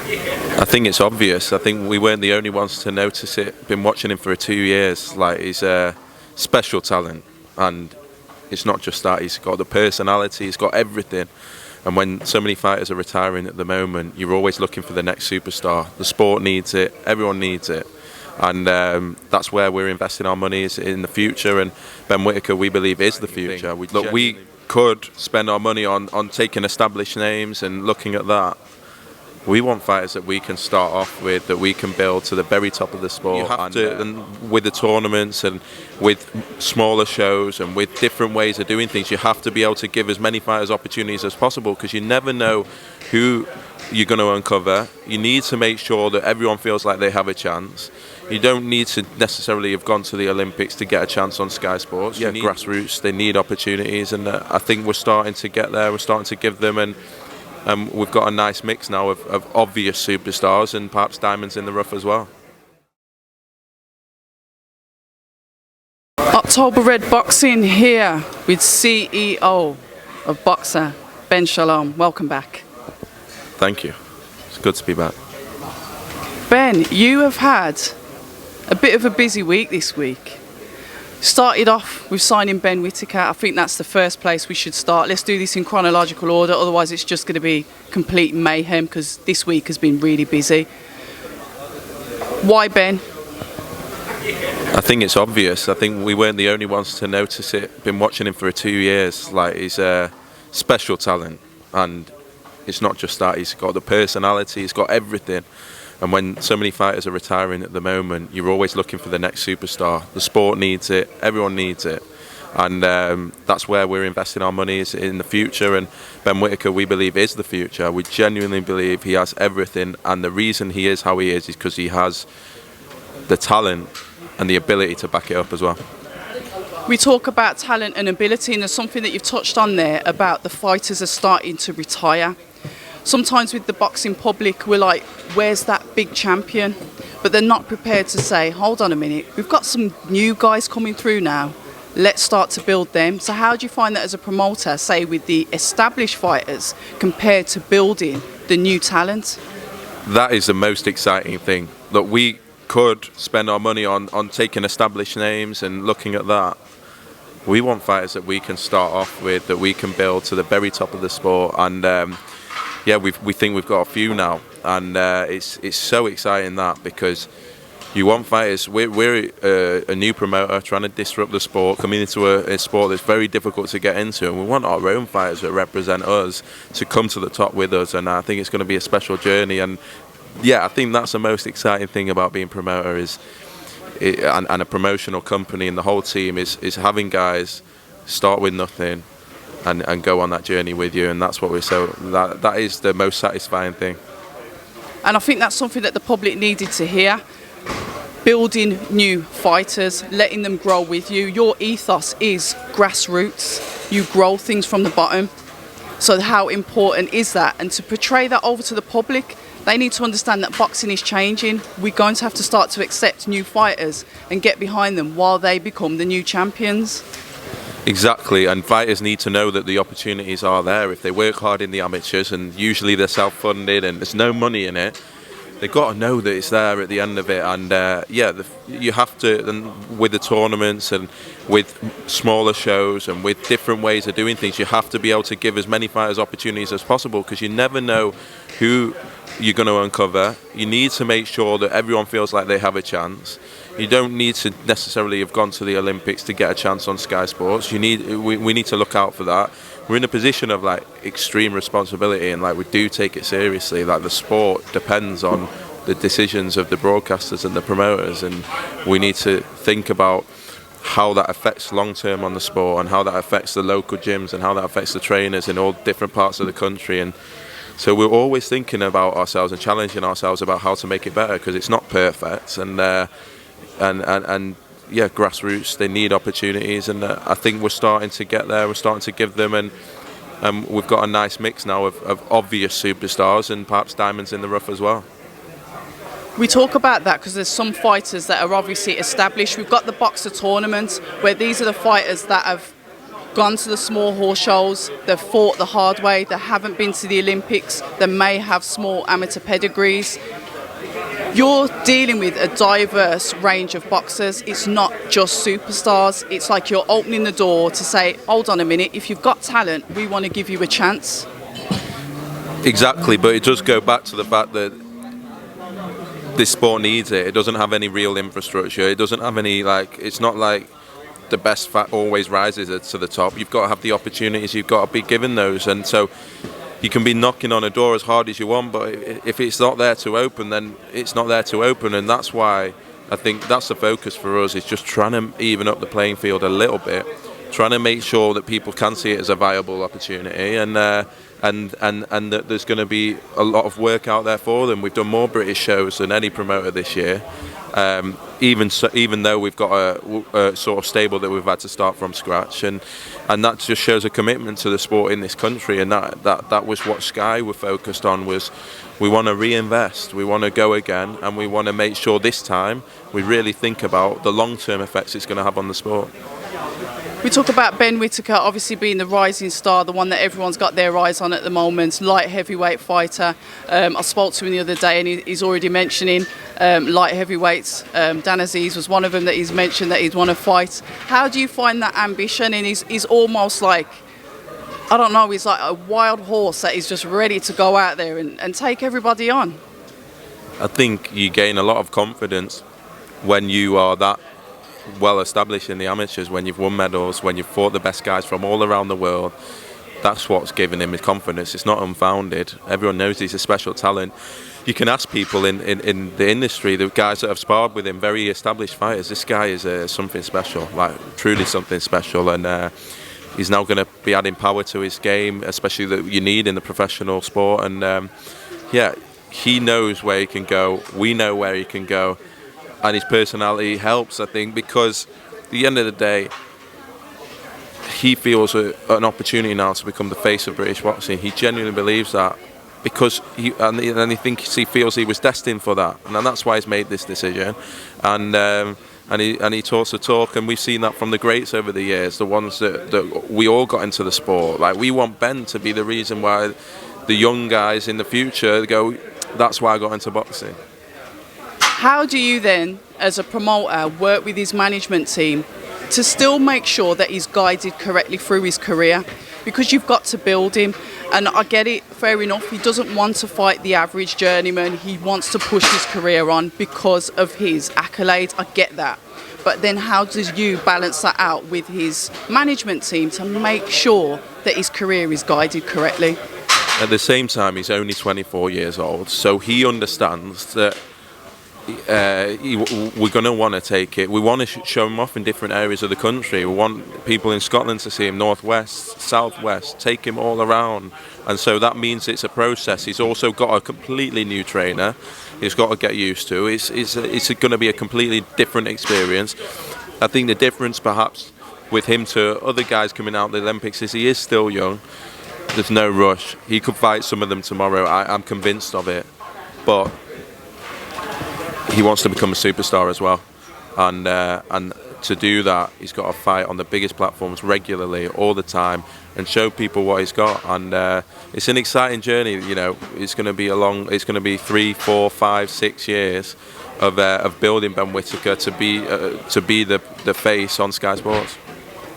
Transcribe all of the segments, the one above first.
I think it's obvious. I think we weren't the only ones to notice it. Been watching him for 2 years. Like, he's a special talent, and it's not just that. He's got the personality. He's got everything. And when so many fighters are retiring at the moment, you're always looking for the next superstar. The sport needs it. Everyone needs it. And that's where we're investing our money, is in the future. And Ben Whittaker, we believe, is the future. We could spend our money on taking established names and looking at that. We want fighters that we can start off with, that we can build to the very top of the sport. You have to, and with the tournaments and with smaller shows and with different ways of doing things, you have to be able to give as many fighters opportunities as possible, because you never know who you're going to uncover. You need to make sure that everyone feels like they have a chance. You don't need to necessarily have gone to the Olympics to get a chance on Sky Sports. Yeah, grassroots, they need opportunities, and I think we're starting to get there. We're starting to give them, and we've got a nice mix now of obvious superstars and perhaps diamonds in the rough as well. October Red Boxing here with CEO of Boxxer, Ben Shalom. Welcome back. Thank you. It's good to be back. Ben, you have had a bit of a busy week this week. Started off with signing Ben Whittaker. I think that's the first place we should start. Let's do this in chronological order, otherwise it's just going to be complete mayhem, because this week has been really busy. Why Ben? I think it's obvious. I think we weren't the only ones to notice it. Been watching him for 2 years. Like, he's a special talent, and it's not just that. He's got the personality. He's got everything. And when so many fighters are retiring at the moment, you're always looking for the next superstar. The sport needs it. Everyone needs it. And that's where we're investing our money, is in the future. And Ben Whittaker, we believe, is the future. We genuinely believe he has everything. And the reason he is how he is because he has the talent and the ability to back it up as well. We talk about talent and ability, and there's something that you've touched on there about the fighters are starting to retire. Sometimes with the boxing public, we're like, where's that big champion? But they're not prepared to say, hold on a minute, we've got some new guys coming through now. Let's start to build them. So how do you find that as a promoter, say with the established fighters, compared to building the new talent? That is the most exciting thing. Look, we could spend our money on taking established names and looking at that. We want fighters that we can start off with, that we can build to the very top of the sport. And yeah, we think we've got a few now, and it's so exciting, that, because you want fighters. We're a new promoter trying to disrupt the sport, coming into a sport that's very difficult to get into, and we want our own fighters that represent us to come to the top with us. And I think it's going to be a special journey. And yeah, I think that's the most exciting thing about being promoter and a promotional company, and the whole team is having guys start with nothing and go on that journey with you. And that's what that is the most satisfying thing. And I think that's something that the public needed to hear. Building new fighters, letting them grow with you. Your ethos is grassroots. You grow things from the bottom. So how important is that? And to portray that over to the public, they need to understand that boxing is changing. We're going to have to start to accept new fighters and get behind them while they become the new champions. Exactly, and fighters need to know that the opportunities are there if they work hard in the amateurs, and usually they're self-funded and there's no money in it. They've got to know that it's there at the end of it. And yeah, you have to, and with the tournaments and with smaller shows and with different ways of doing things, you have to be able to give as many fighters opportunities as possible, because you never know who you're going to uncover. You need to make sure that everyone feels like they have a chance. You don't need to necessarily have gone to the Olympics to get a chance on Sky Sports. We need to look out for that. We're in a position of like extreme responsibility, and like we do take it seriously. Like, the sport depends on the decisions of the broadcasters and the promoters, and we need to think about how that affects long term on the sport, and how that affects the local gyms, and how that affects the trainers in all different parts of the country. And so we're always thinking about ourselves and challenging ourselves about how to make it better, because it's not perfect. And yeah, grassroots, they need opportunities, and I think we're starting to get there. We're starting to give them, and we've got a nice mix now of obvious superstars and perhaps diamonds in the rough as well. We talk about that because there's some fighters that are obviously established. We've got the Boxxer tournament, where these are the fighters that have gone to the small horse shows, they've fought the hard way, they haven't been to the Olympics, they may have small amateur pedigrees. You're dealing with a diverse range of boxers. It's not just superstars. It's like you're opening the door to say, hold on a minute, if you've got talent, we want to give you a chance. Exactly, but it does go back to the fact that this sport needs it. It doesn't have any real infrastructure. It doesn't have any, it's not like the best fat always rises to the top. You've got to have the opportunities. You've got to be given those. And so you can be knocking on a door as hard as you want, but if it's not there to open, then it's not there to open. And that's why I think that's the focus for us, is just trying to even up the playing field a little bit, trying to make sure that people can see it as a viable opportunity, and that there's going to be a lot of work out there for them. We've done more British shows than any promoter this year, even though we've got a sort of stable that we've had to start from scratch, and that just shows a commitment to the sport in this country. And that was what Sky were focused on, was we want to reinvest, we want to go again, and we want to make sure this time we really think about the long-term effects it's going to have on the sport. We talk about Ben Whittaker obviously being the rising star, the one that everyone's got their eyes on at the moment, light heavyweight fighter. I spoke to him the other day and he's already mentioning light heavyweights. Dan Aziz was one of them that he's mentioned that he'd want to fight. How do you find that ambition? And he's almost like, I don't know, he's like a wild horse that is just ready to go out there and take everybody on. I think you gain a lot of confidence when you are that well established in the amateurs, when you've won medals, when you've fought the best guys from all around the world. That's what's given him his confidence. It's not unfounded. Everyone knows he's a special talent. You can ask people in the industry, the guys that have sparred with him, very established fighters, this guy is something special, like truly something special, and he's now going to be adding power to his game, especially that you need in the professional sport. And he knows where he can go, we know where he can go, and his personality helps, I think, because at the end of the day, he feels an opportunity now to become the face of British boxing. He genuinely believes that, because he feels he was destined for that, and that's why he's made this decision. And he talks the talk, and we've seen that from the greats over the years, the ones that we all got into the sport. Like, we want Ben to be the reason why the young guys in the future go, that's why I got into boxing. How do you then, as a promoter, work with his management team to still make sure that he's guided correctly through his career? Because you've got to build him, and I get it, fair enough, he doesn't want to fight the average journeyman, he wants to push his career on because of his accolades, I get that. But then how does you balance that out with his management team to make sure that his career is guided correctly? At the same time, he's only 24 years old, so he understands that we're going to want to take it. We want to show him off in different areas of the country. We want people in Scotland to see him, northwest, southwest, take him all around. And so that means it's a process. He's also got a completely new trainer he's got to get used to. It's going to be a completely different experience. I think the difference perhaps with him to other guys coming out of the Olympics is he is still young. There's no rush. He could fight some of them tomorrow. I'm convinced of it. But he wants to become a superstar as well, and to do that, he's got to fight on the biggest platforms regularly, all the time, and show people what he's got. And it's an exciting journey. You know, it's going to be it's going to be 3, 4, 5, 6 years of building Ben Whittaker to be the face on Sky Sports.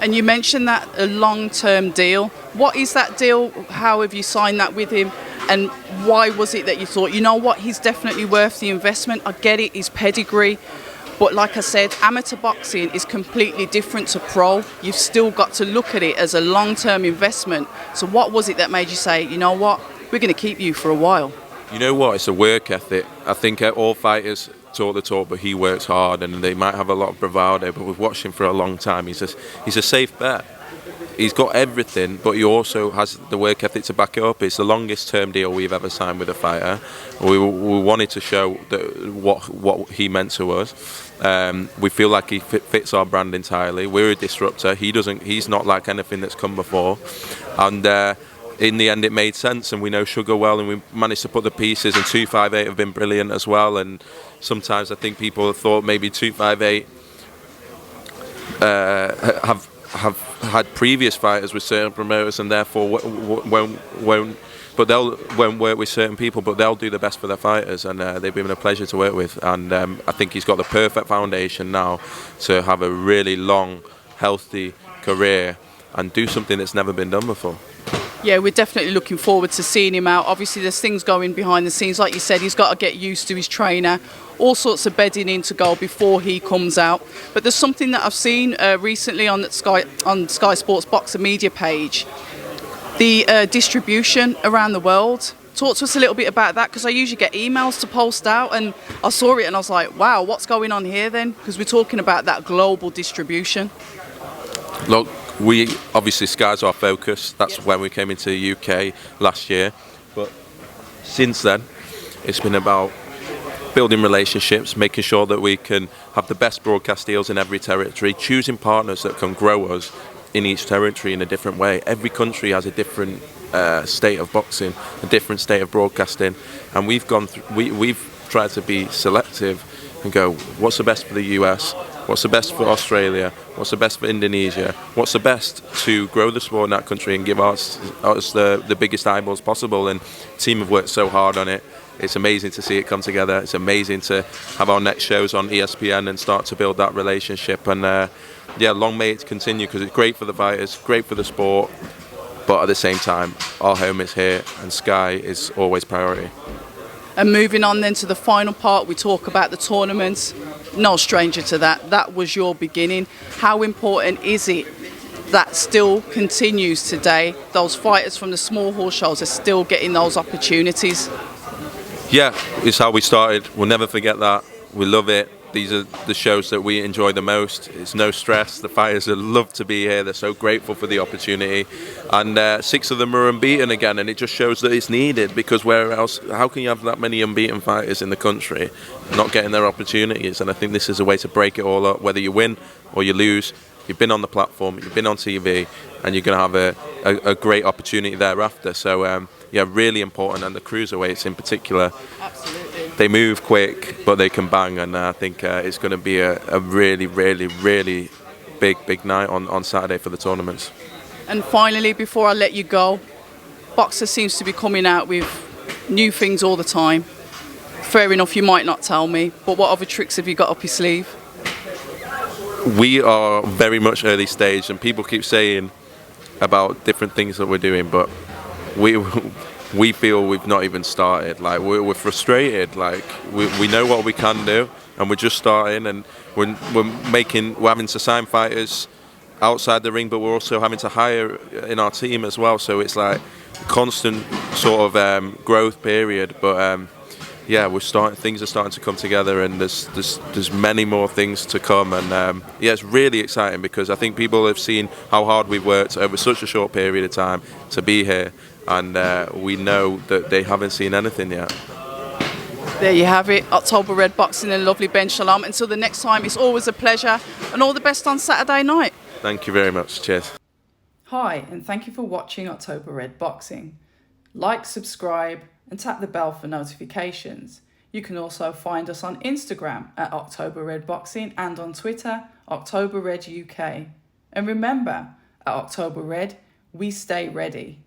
And you mentioned that a long-term deal. What is that deal? How have you signed that with him? And why was it that you thought, you know what, he's definitely worth the investment? I get it, his pedigree. But like I said, amateur boxing is completely different to pro. You've still got to look at it as a long-term investment. So what was it that made you say, you know what, we're going to keep you for a while? You know what, it's a work ethic. I think all fighters talk the talk, but he works hard, and they might have a lot of bravado, but we've watched him for a long time. He's a safe bet. He's got everything, but he also has the work ethic to back it up. It's the longest term deal we've ever signed with a fighter. We wanted to show what he meant to us. We feel like he fits our brand entirely. We're a disruptor. He's not like anything that's come before. And in the end, it made sense, and we know Sugar well, and we managed to put the pieces, and 258 have been brilliant as well. And sometimes I think people have thought maybe 258 have had previous fighters with certain promoters, and therefore won't. But won't work with certain people, but they'll do the best for their fighters, and they've been a pleasure to work with. And I think he's got the perfect foundation now to have a really long, healthy career and do something that's never been done before. Yeah, we're definitely looking forward to seeing him out. Obviously, there's things going behind the scenes. Like you said, he's got to get used to his trainer, all sorts of bedding in to go before he comes out. But there's something that I've seen recently on Sky Sports Boxer media page, the distribution around the world. Talk to us a little bit about that, because I usually get emails to post out, and I saw it and I was like, wow, what's going on here then? Because we're talking about that global distribution. Look, we obviously Sky's our focus. That's when we came into the UK last year. But since then, it's been about building relationships, making sure that we can have the best broadcast deals in every territory, choosing partners that can grow us in each territory in a different way. Every country has a different state of boxing, a different state of broadcasting, and we've tried to be selective and go, what's the best for the US? What's the best for Australia? What's the best for Indonesia? What's the best to grow the sport in that country and give us the biggest eyeballs possible? And the team have worked so hard on it. It's amazing to see it come together. It's amazing to have our next shows on ESPN and start to build that relationship. And long may it continue, because it's great for the fighters, great for the sport. But at the same time, our home is here, and Sky is always priority. And moving on then to the final part, we talk about the tournaments. No stranger to that. That was your beginning. How important is it that still continues today? Those fighters from the small hall shows are still getting those opportunities. Yeah, it's how we started. We'll never forget that. We love it. These are the shows that we enjoy the most. It's no stress. The fighters love to be here. They're so grateful for the opportunity. And 6 of them are unbeaten again, and it just shows that it's needed, because where else, how can you have that many unbeaten fighters in the country not getting their opportunities? And I think this is a way to break it all up. Whether you win or you lose, you've been on the platform, you've been on TV, and you're going to have a great opportunity thereafter. So, really important. And the cruiserweights in particular, Absolutely. They move quick, but they can bang, and I think it's going to be a really, really, really big night on Saturday for the tournaments. And finally, before I let you go, Boxxer seems to be coming out with new things all the time. Fair enough, you might not tell me, but what other tricks have you got up your sleeve? We are very much early stage, and people keep saying about different things that we're doing, but we feel we've not even started. Like, we're frustrated. Like, we know what we can do, and we're just starting, and we're having to sign fighters outside the ring, but we're also having to hire in our team as well. So it's like a constant sort of growth period. But things are starting to come together, and there's many more things to come. And it's really exciting, because I think people have seen how hard we've worked over such a short period of time to be here. And we know that they haven't seen anything yet. There you have it, October Red Boxing and lovely Ben Shalom. Until the next time, it's always a pleasure, and all the best on Saturday night. Thank you very much. Cheers. Hi, and thank you for watching October Red Boxing. Like, subscribe, and tap the bell for notifications. You can also find us on Instagram at October Red Boxing and on Twitter, October Red UK. And remember, at October Red, we stay ready.